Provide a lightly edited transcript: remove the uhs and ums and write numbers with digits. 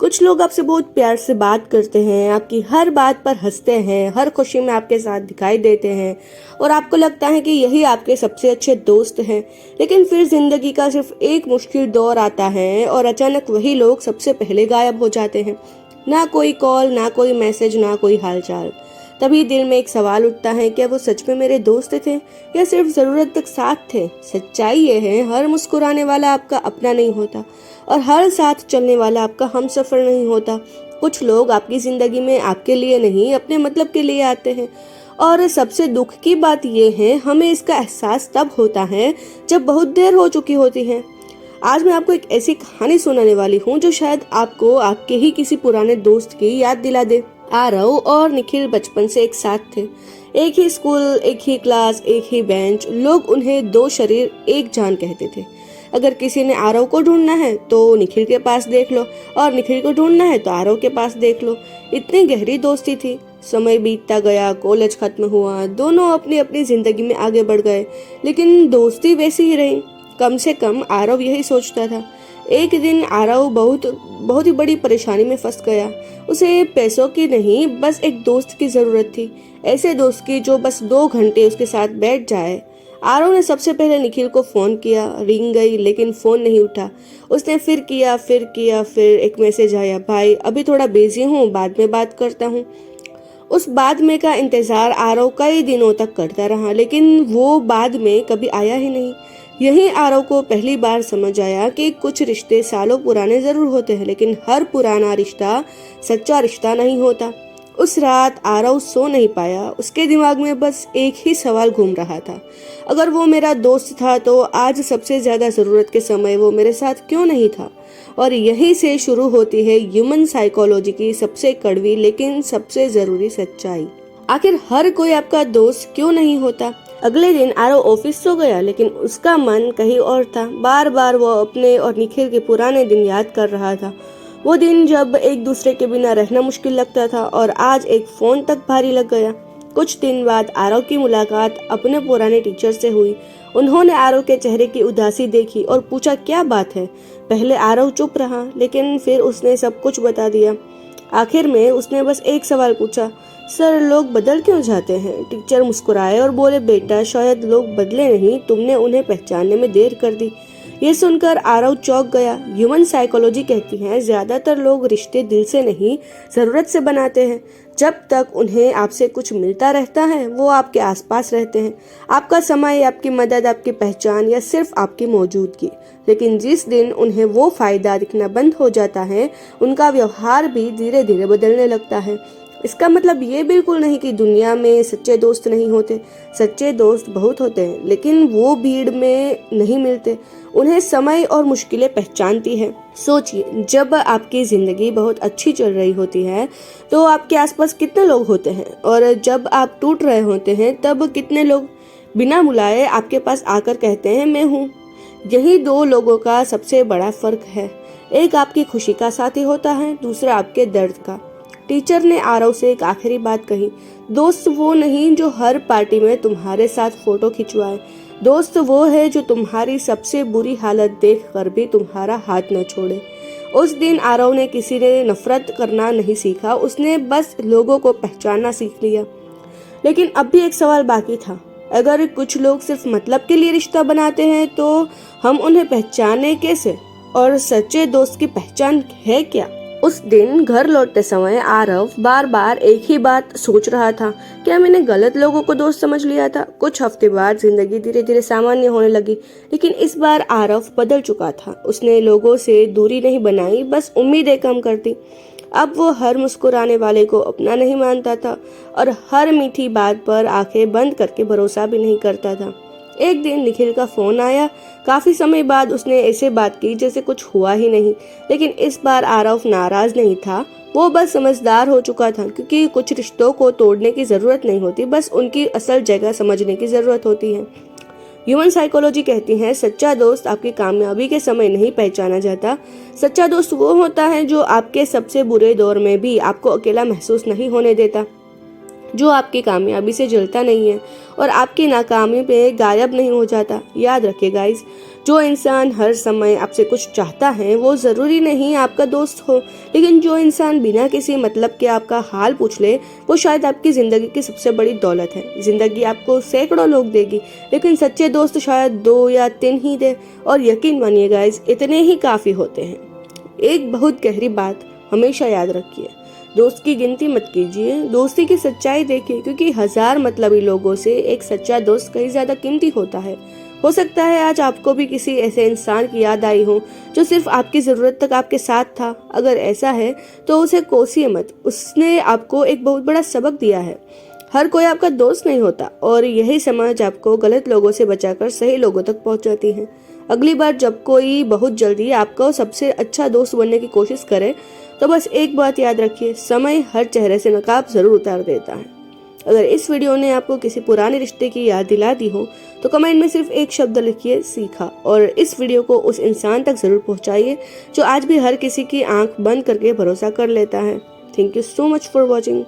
कुछ लोग आपसे बहुत प्यार से बात करते हैं, आपकी हर बात पर हंसते हैं, हर खुशी में आपके साथ दिखाई देते हैं और आपको लगता है कि यही आपके सबसे अच्छे दोस्त हैं। लेकिन फिर जिंदगी का सिर्फ एक मुश्किल दौर आता है और अचानक वही लोग सबसे पहले गायब हो जाते हैं। ना कोई कॉल, ना कोई मैसेज, ना कोई हालचाल। तभी दिल में एक सवाल उठता है, क्या वो सच में मेरे दोस्त थे या सिर्फ जरूरत तक साथ थे। सच्चाई ये है, हर मुस्कुराने वाला आपका अपना नहीं होता और हर साथ चलने वाला आपका हमसफर नहीं होता। कुछ लोग आपकी जिंदगी में आपके लिए नहीं, अपने मतलब के लिए आते हैं और सबसे दुख की बात यह है, हमें इसका एहसास तब होता है जब बहुत देर हो चुकी होती है। आज मैं आपको एक ऐसी कहानी सुनाने वाली हूँ जो शायद आपको आपके ही किसी पुराने दोस्त की याद दिला दे। आरव और निखिल बचपन से एक साथ थे। एक ही स्कूल, एक ही क्लास, एक ही बेंच। लोग उन्हें दो शरीर एक जान कहते थे। अगर किसी ने आरव को ढूंढना है तो निखिल के पास देख लो और निखिल को ढूंढना है तो आरव के पास देख लो। इतनी गहरी दोस्ती थी। समय बीतता गया, कॉलेज खत्म हुआ, दोनों अपनी अपनी जिंदगी में आगे बढ़ गए, लेकिन दोस्ती वैसी ही रही। कम से कम आरव यही सोचता था। एक दिन आरव बहुत ही बड़ी परेशानी में फंस गया। उसे पैसों की नहीं, बस एक दोस्त की जरूरत थी। ऐसे दोस्त की जो बस 2 घंटे उसके साथ बैठ जाए। आरव ने सबसे पहले निखिल को फोन किया। रिंग गई लेकिन फोन नहीं उठा। उसने फिर किया, फिर एक मैसेज आया, भाई अभी थोड़ा बिजी हूँ, बाद में बात करता हूँ। उस बाद में का इंतजार आरव कई दिनों तक करता रहा, लेकिन वो बाद में कभी आया ही नहीं। यही आरव को पहली बार समझ आया कि कुछ रिश्ते सालों पुराने जरूर होते हैं, लेकिन हर पुराना रिश्ता सच्चा रिश्ता नहीं होता। उस रात आरव सो नहीं पाया। उसके दिमाग में बस एक ही सवाल घूम रहा था, अगर वो मेरा दोस्त था तो आज सबसे ज्यादा जरूरत के समय वो मेरे साथ क्यों नहीं था। और यहीं से शुरू होती है ह्यूमन साइकोलॉजी की सबसे कड़वी लेकिन सबसे जरूरी सच्चाई। आखिर हर कोई आपका दोस्त क्यों नहीं होता। अगले दिन आरव ऑफिस सो गया, लेकिन उसका मन कहीं और था। बार बार वो अपने और निखिल के पुराने दिन याद कर रहा था। वो दिन जब एक दूसरे के बिना रहना मुश्किल लगता था और आज एक फोन तक भारी लग गया। कुछ दिन बाद आरव की मुलाकात अपने पुराने टीचर से हुई। उन्होंने आरव के चेहरे की उदासी देखी और पूछा, क्या बात है। पहले आरव चुप रहा, लेकिन फिर उसने सब कुछ बता दिया। आखिर में उसने बस एक सवाल पूछा, सर लोग बदल क्यों जाते हैं। टीचर मुस्कुराए और बोले, बेटा शायद लोग बदले नहीं, तुमने उन्हें पहचानने में देर कर दी। ये सुनकर आरव चौंक गया। ह्यूमन साइकोलॉजी कहती है, ज्यादातर लोग रिश्ते दिल से नहीं, जरूरत से बनाते हैं। जब तक उन्हें आपसे कुछ मिलता रहता है वो आपके आसपास रहते हैं, आपका समय, आपकी मदद, आपकी पहचान या सिर्फ आपकी मौजूदगी। लेकिन जिस दिन उन्हें वो फायदा दिखना बंद हो जाता है, उनका व्यवहार भी धीरे धीरे बदलने लगता है। इसका मतलब ये बिल्कुल नहीं कि दुनिया में सच्चे दोस्त नहीं होते। सच्चे दोस्त बहुत होते हैं, लेकिन वो भीड़ में नहीं मिलते। उन्हें समय और मुश्किलें पहचानती है। सोचिए, जब आपकी जिंदगी बहुत अच्छी चल रही होती है तो आपके आसपास कितने लोग होते हैं, और जब आप टूट रहे होते हैं तब कितने लोग बिना बुलाए आपके पास आकर कहते हैं, मैं हूँ। यही 2 लोगों का सबसे बड़ा फर्क है। एक आपकी खुशी का साथी होता है, दूसरा आपके दर्द का। टीचर ने आरव से एक आखिरी बात कही, दोस्त वो नहीं जो हर पार्टी में तुम्हारे साथ फोटो खिंचवाए। दोस्त वो है जो तुम्हारी सबसे बुरी हालत देखकर भी तुम्हारा हाथ न छोड़े। उस दिन आरव ने किसी ने नफरत करना नहीं सीखा, उसने बस लोगों को पहचानना सीख लिया। लेकिन अब भी एक सवाल बाकी था, अगर कुछ लोग सिर्फ मतलब के लिए रिश्ता बनाते हैं तो हम उन्हें पहचाने कैसे, और सच्चे दोस्त की पहचान है क्या। उस दिन घर लौटते समय आरव बार बार एक ही बात सोच रहा था, क्या मैंने गलत लोगों को दोस्त समझ लिया था। कुछ हफ्ते बाद जिंदगी धीरे धीरे सामान्य होने लगी, लेकिन इस बार आरव बदल चुका था। उसने लोगों से दूरी नहीं बनाई, बस उम्मीदें कम कर दी। अब वो हर मुस्कुराने वाले को अपना नहीं मानता था और हर मीठी बात पर आंखें बंद करके भरोसा भी नहीं करता था। एक दिन निखिल का फोन आया। काफी समय बाद उसने ऐसे बात की जैसे कुछ हुआ ही नहीं, लेकिन इस बार आरव नाराज नहीं था, वो बस समझदार हो चुका था। क्योंकि कुछ रिश्तों को तोड़ने की जरूरत नहीं होती, बस उनकी असल जगह समझने की जरूरत होती है। ह्यूमन साइकोलॉजी कहती है, सच्चा दोस्त आपकी कामयाबी के समय नहीं पहचाना जाता। सच्चा दोस्त वो होता है जो आपके सबसे बुरे दौर में भी आपको अकेला महसूस नहीं होने देता, जो आपकी कामयाबी से जलता नहीं है और आपकी नाकामी पे गायब नहीं हो जाता। याद रखिए गाइस, जो इंसान हर समय आपसे कुछ चाहता है वो ज़रूरी नहीं आपका दोस्त हो, लेकिन जो इंसान बिना किसी मतलब के आपका हाल पूछ ले वो शायद आपकी ज़िंदगी की सबसे बड़ी दौलत है। ज़िंदगी आपको सैकड़ों लोग देगी, लेकिन सच्चे दोस्त शायद 2 या 3 ही दे, और यकीन मानिए गाइस, इतने ही काफ़ी होते हैं। एक बहुत गहरी बात हमेशा याद रखिए, दोस्त की गिनती मत कीजिए, दोस्ती की सच्चाई देखिए, क्योंकि 1000 मतलबी लोगों से एक सच्चा दोस्त कहीं ज्यादा कीमती होता है। हो सकता है आज आपको भी किसी ऐसे इंसान की याद आई हो जो सिर्फ आपकी जरूरत तक आपके साथ था। अगर ऐसा है तो उसे कोसिए मत, उसने आपको एक बहुत बड़ा सबक दिया है। हर कोई आपका दोस्त नहीं होता, और यही समझ आपको गलत लोगों से बचाकर सही लोगों तक पहुंचाती है। अगली बार जब कोई बहुत जल्दी आपको सबसे अच्छा दोस्त बनने की कोशिश करे तो बस एक बात याद रखिए, समय हर चेहरे से नकाब जरूर उतार देता है। अगर इस वीडियो ने आपको किसी पुराने रिश्ते की याद दिला दी हो तो कमेंट में सिर्फ एक शब्द लिखिए, सीखा, और इस वीडियो को उस इंसान तक जरूर पहुंचाइए जो आज भी हर किसी की आंख बंद करके भरोसा कर लेता है। Thank you so much for watching.